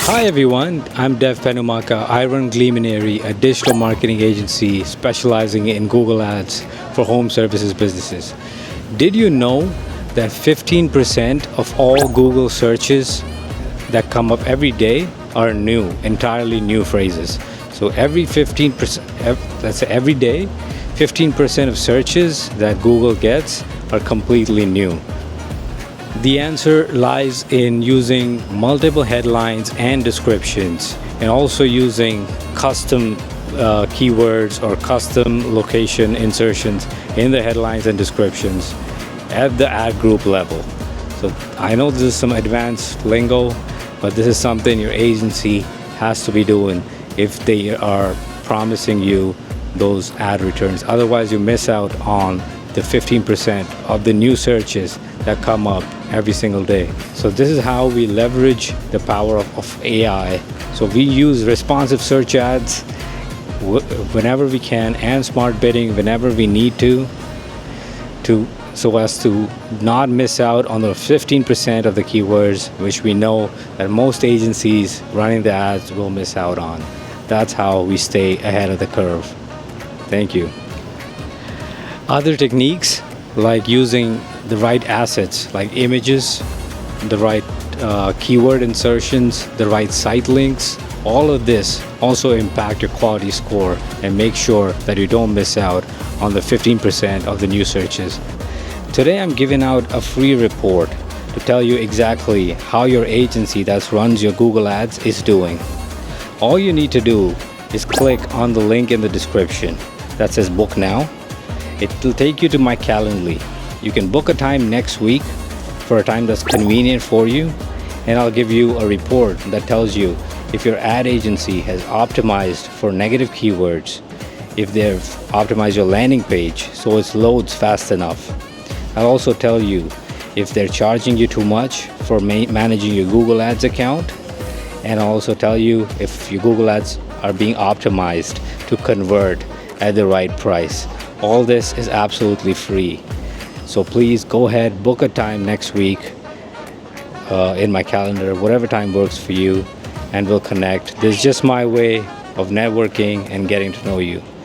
Hi everyone, I'm Deva Penumaka. I run Gleaminary, a digital marketing agency specializing in Google Ads for home services businesses. Did you know that 15% of all Google searches that come up every day are new, entirely new phrases? So every 15%, let's say every day, 15% of searches that Google gets are completely new. The answer lies in using multiple headlines and descriptions, and also using custom keywords or custom location insertions in the headlines and descriptions at the ad group level. So I know this is some advanced lingo, but this is something your agency has to be doing if they are promising you those ad returns. Otherwise, you miss out on the 15% of the new searches that come up every single day. So this is how we leverage the power of AI. So we use responsive search ads whenever we can, and smart bidding whenever we need to so as to not miss out on the 15% of the keywords which we know that most agencies running the ads will miss out on. That's how we stay ahead of the curve. Thank you. Other techniques like using the right assets like images, the right keyword insertions, the right site links, all of this also impact your quality score and make sure that you don't miss out on the 15% of the new searches. Today I'm giving out a free report to tell you exactly how your agency that runs your Google Ads is doing. All you need to do is click on the link in the description that says book now. It will take you to my Calendly. You can book a time next week for a time that's convenient for you, and I'll give you a report that tells you if your ad agency has optimized for negative keywords, if they've optimized your landing page so it loads fast enough. I'll also tell you if they're charging you too much for managing your Google Ads account, and I'll also tell you if your Google Ads are being optimized to convert at the right price. All this is absolutely free. So please go ahead, book a time next week in my calendar, whatever time works for you, and we'll connect. This is just my way of networking and getting to know you.